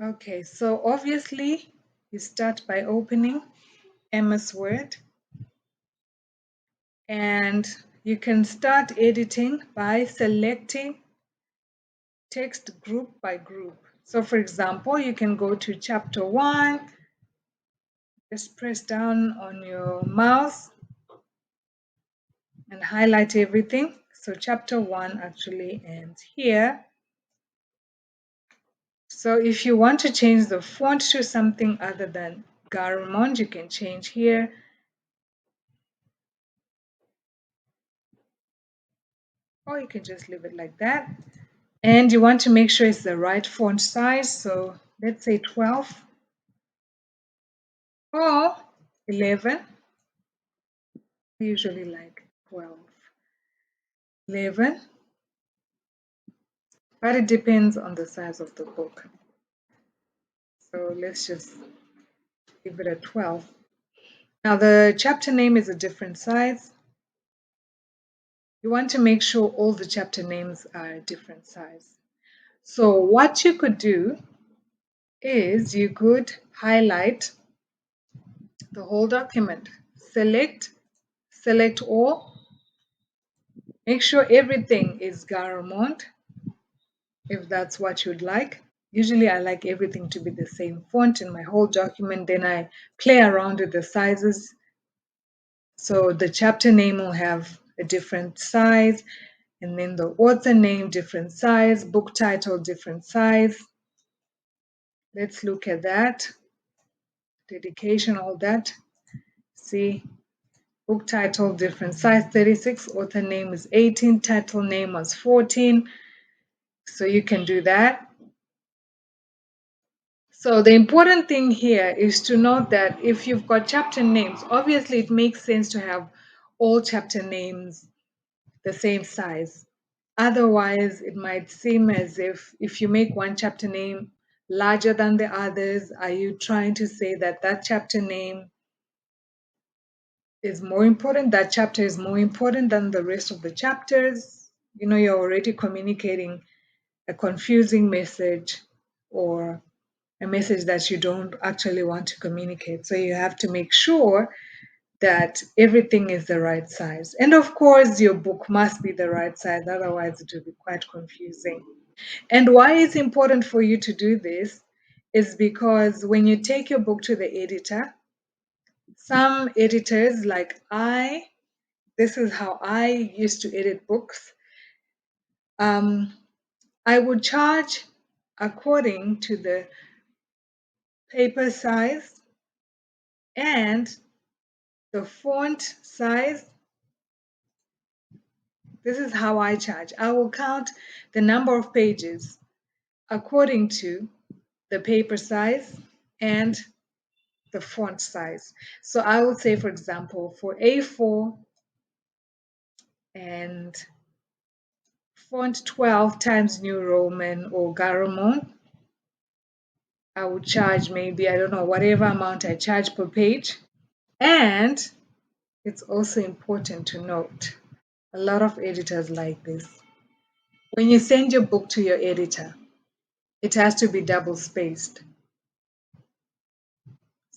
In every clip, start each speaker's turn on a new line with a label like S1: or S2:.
S1: Okay, so obviously you start by opening MS Word, and you can start editing by selecting text group by group. So for example, you can go to chapter 1, just press down on your mouse and highlight everything. So chapter 1 actually ends here. So if you want to change the font to something other than Garamond, you can change here. Or you can just leave it like that. And you want to make sure it's the right font size. So let's say 12 or 11. I usually like 12, 11, but it depends on the size of the book. So let's just give it a 12. Now the chapter name is a different size. You want to make sure all the chapter names are a different size. So what you could do is you could highlight the whole document, select all, make sure everything is Garamond if that's what you'd like. Usually I like everything to be the same font in my whole document, then I play around with the sizes. So the chapter name will have a different size, and then the author name, different size, book title, different size. Let's look at that. Dedication, all that. See, book title, different size, 36. Author name is 18. Title name was 14. So you can do that. So the important thing here is to note that if you've got chapter names, obviously it makes sense to have all chapter names the same size. Otherwise, it might seem as if you make one chapter name larger than the others, are you trying to say that that chapter name is more important, that chapter is more important than the rest of the chapters? You know, you're already communicating a confusing message or a message that you don't actually want to communicate. So you have to make sure that everything is the right size. And of course, your book must be the right size, otherwise, it will be quite confusing. And why it's important for you to do this is because when you take your book to the editor, some editors, like this is how I used to edit books. I would charge according to the paper size and the font size. This is how I charge. I will count the number of pages according to the paper size and the font size. So I will say, for example, for A4 and font 12 Times New Roman or Garamond, I would charge maybe, I don't know, whatever amount I charge per page. And it's also important to note, a lot of editors like this. When you send your book to your editor, it has to be double spaced.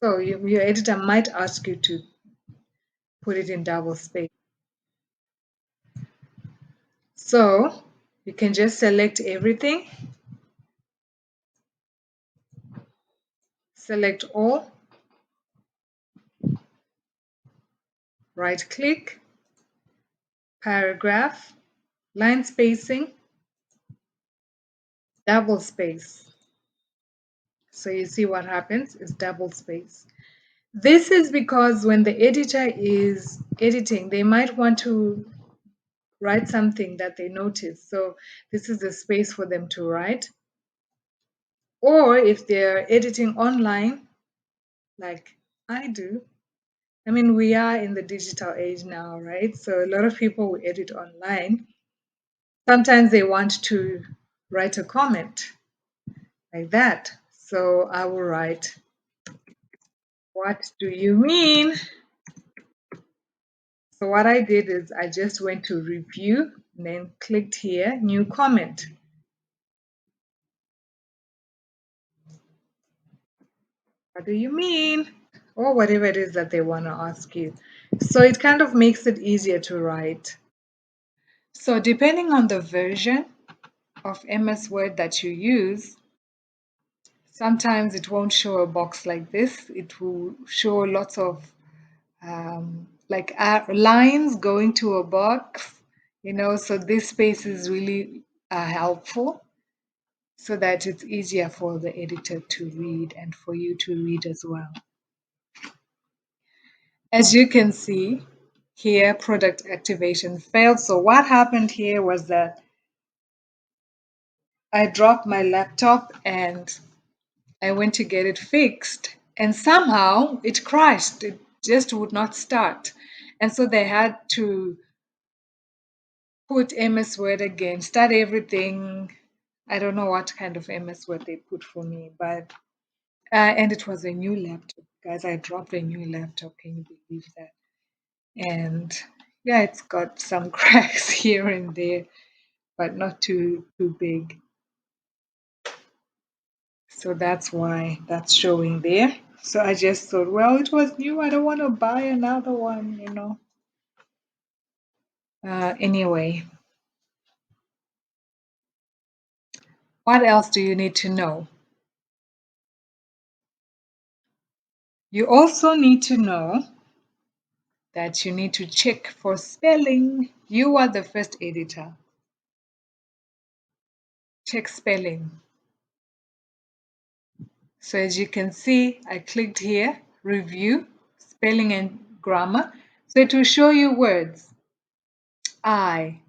S1: So your editor might ask you to put it in double space. So you can just select everything, select all, right click, paragraph, line spacing, double space. So you see what happens is double space. This is because when the editor is editing, they might want to write something that they notice. So this is the space for them to write. Or if they're editing online, like I do, I mean, we are in the digital age now, right? So a lot of people will edit online. Sometimes they want to write a comment like that. So I will write, "What do you mean?" So what I did is I just went to review and then clicked here, new comment. What do you mean? Or whatever it is that they want to ask you. So it kind of makes it easier to write. So depending on the version of MS Word that you use, sometimes it won't show a box like this. It will show lots of like lines going to a box, so this space is really helpful so that it's easier for the editor to read and for you to read as well. As you can see here, product activation failed. So what happened here was that I dropped my laptop and I went to get it fixed, and somehow it crashed. It just would not start. And so they had to put MS Word again, start everything. I don't know what kind of MS Word they put for me, but and it was a new laptop, guys. I dropped a new laptop. Can you believe that? And yeah, it's got some cracks here and there, but not too big. So that's why that's showing there. So I just thought, well, it was new. I don't want to buy another one. Anyway, what else do you need to know? You also need to know that you need to check for spelling. You are the first editor. Check spelling. So as you can see, I clicked here, review, spelling and grammar. So it will show you words. I.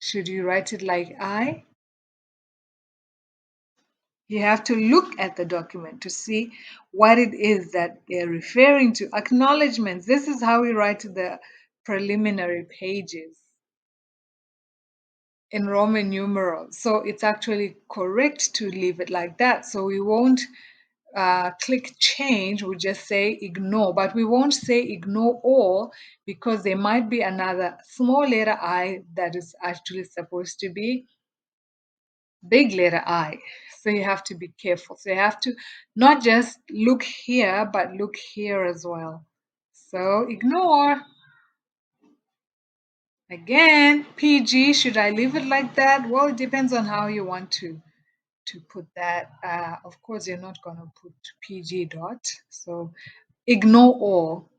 S1: Should you write it like I? You have to look at the document to see what it is that they're referring to. Acknowledgements. This is how we write the preliminary pages in Roman numerals. So it's actually correct to leave it like that. So we won't click change, we just say ignore, but we won't say ignore all because there might be another small letter I that is actually supposed to be big letter I. So you have to be careful. So you have to not just look here, but look here as well. So ignore. Again, PG, should I leave it like that? Well, it depends on how you want to put that. Of course, you're not going to put PG dot. So ignore all.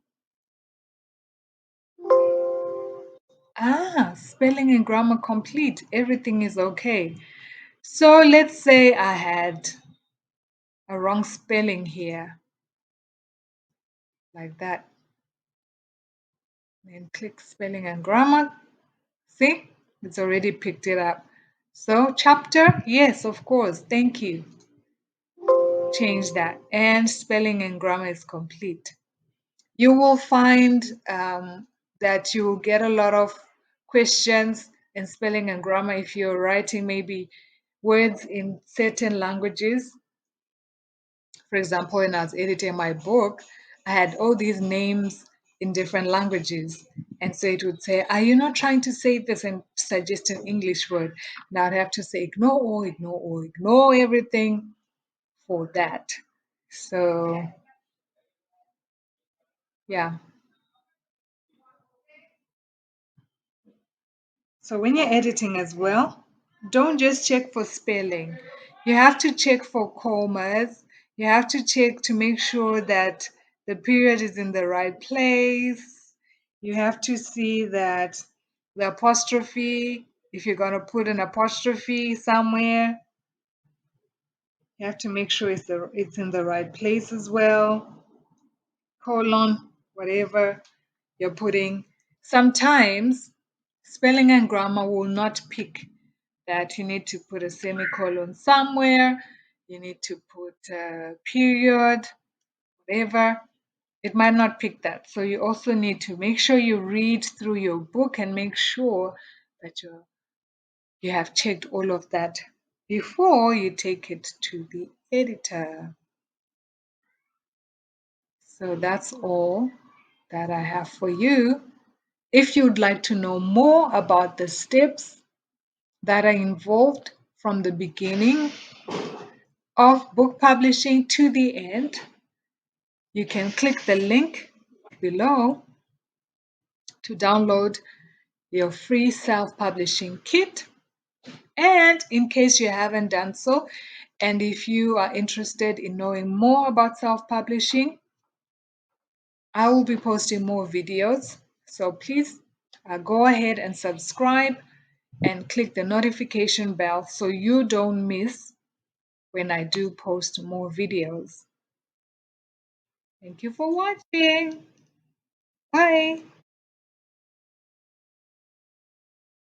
S1: Spelling and grammar complete. Everything is okay. So let's say I had a wrong spelling here, like that. Then click spelling and grammar. See, it's already picked it up. So chapter, yes, of course. Thank you. Change that. And spelling and grammar is complete. You will find that you will get a lot of questions in spelling and grammar if you're writing maybe words in certain languages. For example, when I was editing my book, I had all these names in different languages. And so it would say, are you not trying to say this and suggest an English word? Now I'd have to say ignore all, ignore all, ignore everything for that. So yeah. So when you're editing as well, don't just check for spelling. You have to check for commas. You have to check to make sure that the period is in the right place. You have to see that the apostrophe, if you're going to put an apostrophe somewhere, you have to make sure it's in the right place as well. Colon, whatever you're putting. Sometimes spelling and grammar will not pick that you need to put a semicolon somewhere, you need to put a period, whatever. It might not pick that. So you also need to make sure you read through your book and make sure that you have checked all of that before you take it to the editor. So that's all that I have for you. If you'd like to know more about the steps that are involved from the beginning of book publishing to the end, You can click the link below to download your free self-publishing kit. And in case you haven't done so, and if you are interested in knowing more about self-publishing, I will be posting more videos. So please go ahead and subscribe and click the notification bell so you don't miss when I do post more videos. Thank you for watching. Bye.